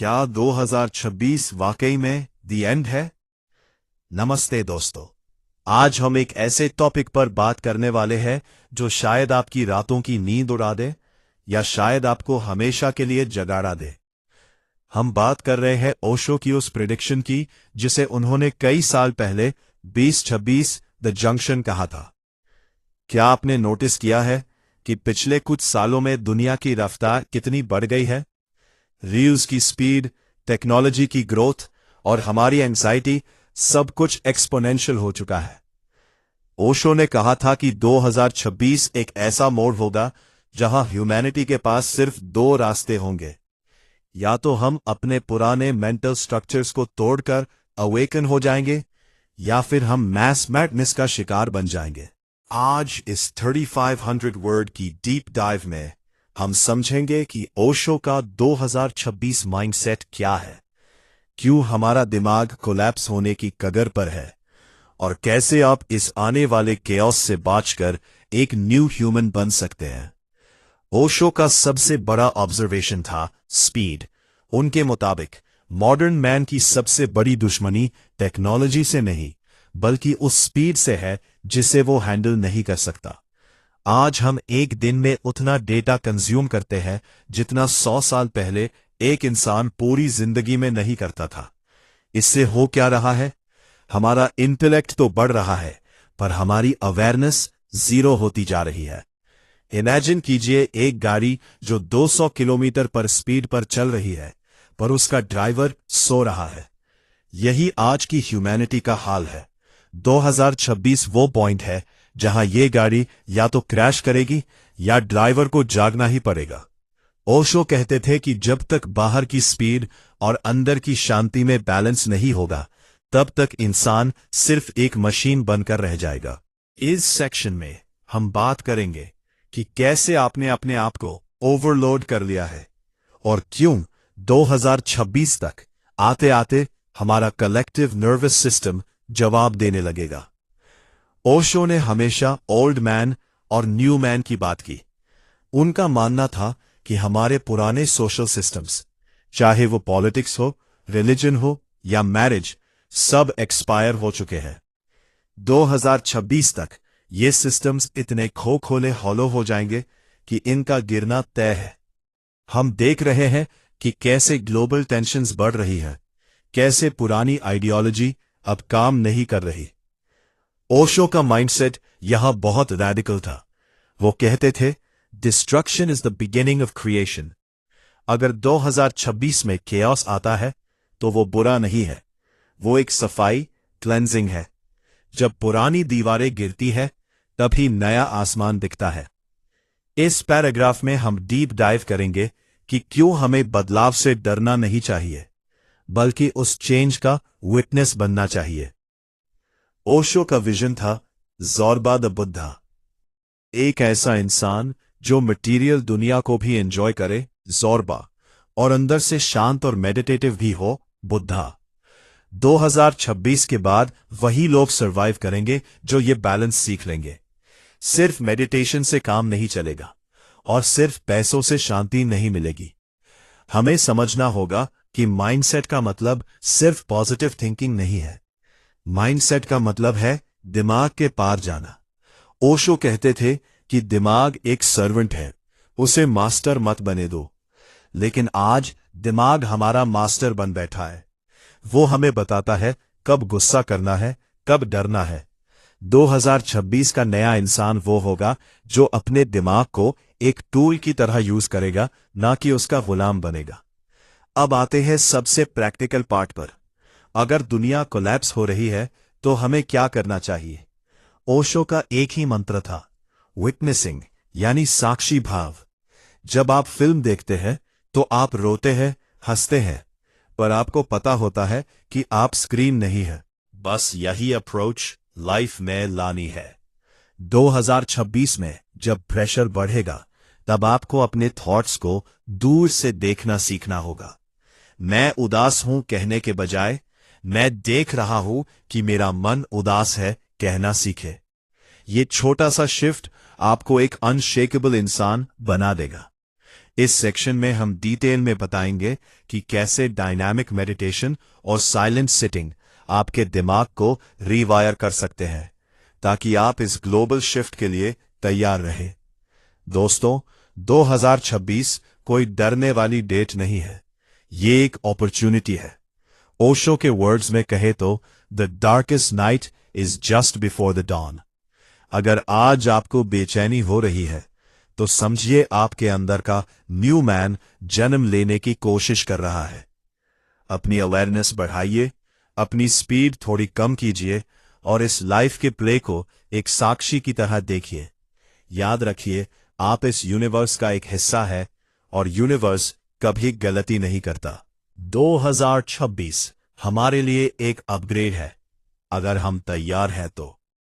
क्या 2026 वाकई में दी एंड है? नमस्ते दोस्तों, आज हम एक ऐसे टॉपिक पर बात करने वाले हैं जो शायद आपकी रातों की नींद उड़ा दे या शायद आपको हमेशा के लिए जगाड़ा दे। हम बात कर रहे हैं ओशो की उस प्रिडिक्शन की जिसे उन्होंने कई साल पहले 2026 द जंक्शन कहा था। क्या आपने नोटिस किया है कि पिछले कुछ सालों में दुनिया की रफ्तार कितनी बढ़ गई है? रील्स की स्पीड, टेक्नोलॉजी की ग्रोथ और हमारी एंजाइटी सब कुछ एक्सपोनेंशियल हो चुका है। ओशो ने कहा था कि 2026 एक ऐसा मोड़ होगा जहां ह्यूमैनिटी के पास सिर्फ दो रास्ते होंगे, या तो हम अपने पुराने मेंटल स्ट्रक्चर्स को तोड़कर अवेकन हो जाएंगे या फिर हम मैस मैडनेस का शिकार बन जाएंगे। आज इस 3500 वर्ड की डीप डाइव में हम समझेंगे कि ओशो का 2026 माइंडसेट क्या है, क्यों हमारा दिमाग कोलैप्स होने की कगार पर है और कैसे आप इस आने वाले केओस से बचकर एक न्यू ह्यूमन बन सकते हैं। ओशो का सबसे बड़ा ऑब्जर्वेशन था स्पीड। उनके मुताबिक मॉडर्न मैन की सबसे बड़ी दुश्मनी टेक्नोलॉजी से नहीं बल्कि उस स्पीड से है जिसे वो हैंडल नहीं कर सकता। आज हम एक दिन में उतना डेटा कंज्यूम करते हैं जितना 100 साल पहले एक इंसान पूरी जिंदगी में नहीं करता था। इससे हो क्या रहा है? हमारा इंटेलेक्ट तो बढ़ रहा है पर हमारी अवेयरनेस जीरो होती जा रही है। इमेजिन कीजिए एक गाड़ी जो 200 किलोमीटर पर स्पीड पर चल रही है पर उसका ड्राइवर सो रहा है। यही आज की ह्यूमैनिटी का हाल है। 2026 वो पॉइंट है जहां ये गाड़ी या तो क्रैश करेगी या ड्राइवर को जागना ही पड़ेगा। ओशो कहते थे कि जब तक बाहर की स्पीड और अंदर की शांति में बैलेंस नहीं होगा तब तक इंसान सिर्फ एक मशीन बनकर रह जाएगा। इस सेक्शन में हम बात करेंगे कि कैसे आपने अपने आप को ओवरलोड कर लिया है और क्यों 2026 तक आते आते हमारा कलेक्टिव नर्वस सिस्टम जवाब देने लगेगा। ओशो ने हमेशा ओल्ड मैन और न्यू मैन की बात की। उनका मानना था कि हमारे पुराने सोशल सिस्टम्स, चाहे वो पॉलिटिक्स हो, रिलीजन हो या मैरिज, सब एक्सपायर हो चुके हैं। 2026 तक ये सिस्टम्स इतने खोखले हॉलो हो जाएंगे कि इनका गिरना तय है। हम देख रहे हैं कि कैसे ग्लोबल टेंशन्स बढ़ रही है, कैसे पुरानी आइडियोलॉजी अब काम नहीं कर रही। ओशो का माइंडसेट यहां बहुत रैडिकल था। वो कहते थे destruction is the beginning of creation. अगर 2026 में केओस आता है तो वो बुरा नहीं है, वो एक सफाई, क्लेंजिंग है। जब पुरानी दीवारें गिरती है तभी नया आसमान दिखता है। इस पैराग्राफ में हम डीप डाइव करेंगे कि क्यों हमें बदलाव से डरना नहीं चाहिए बल्कि उस चेंज का विटनेस बनना चाहिए। ओशो का विजन था ज़ोर्बा द बुद्धा, एक ऐसा इंसान जो मटेरियल दुनिया को भी एंजॉय करे, ज़ोर्बा, और अंदर से शांत और मेडिटेटिव भी हो, बुद्धा। 2026 के बाद वही लोग सरवाइव करेंगे जो ये बैलेंस सीख लेंगे। सिर्फ मेडिटेशन से काम नहीं चलेगा और सिर्फ पैसों से शांति नहीं मिलेगी। हमें समझना होगा कि माइंडसेट का मतलब सिर्फ पॉजिटिव थिंकिंग नहीं है। माइंडसेट का मतलब है दिमाग के पार जाना। ओशो कहते थे कि दिमाग एक सर्वेंट है, उसे मास्टर मत बने दो। लेकिन आज दिमाग हमारा मास्टर बन बैठा है। वो हमें बताता है कब गुस्सा करना है, कब डरना है। 2026 का नया इंसान वो होगा जो अपने दिमाग को एक टूल की तरह यूज करेगा, ना कि उसका गुलाम बनेगा। अब आते हैं सबसे प्रैक्टिकल पार्ट पर। अगर दुनिया कोलैप्स हो रही है तो हमें क्या करना चाहिए? ओशो का एक ही मंत्र था, विटनेसिंग, यानी साक्षी भाव। जब आप फिल्म देखते हैं तो आप रोते हैं, हंसते हैं, पर आपको पता होता है कि आप स्क्रीन नहीं है। बस यही अप्रोच लाइफ में लानी है। 2026 में जब प्रेशर बढ़ेगा तब आपको अपने थॉट्स को दूर से देखना सीखना होगा। मैं उदास हूं कहने के बजाय मैं देख रहा हूं कि मेरा मन उदास है कहना सीखे। ये छोटा सा शिफ्ट आपको एक अनशेकेबल इंसान बना देगा। इस सेक्शन में हम डिटेल में बताएंगे कि कैसे डायनामिक मेडिटेशन और साइलेंट सिटिंग आपके दिमाग को रीवायर कर सकते हैं ताकि आप इस ग्लोबल शिफ्ट के लिए तैयार रहें। दोस्तों, 2026 कोई डरने वाली डेट नहीं है, ये एक अपॉर्चुनिटी है। ओशो के वर्ड्स में कहे तो the darkest night is just before the dawn. अगर आज आपको बेचैनी हो रही है तो समझिए आपके अंदर का न्यू मैन जन्म लेने की कोशिश कर रहा है। अपनी अवेयरनेस बढ़ाइए, अपनी स्पीड थोड़ी कम कीजिए और इस लाइफ के प्ले को एक साक्षी की तरह देखिए। याद रखिए, आप इस यूनिवर्स का एक हिस्सा है और यूनिवर्स कभी गलती नहीं करता। 2026 हमारे लिए एक अपग्रेड है, अगर हम तैयार हैं तो।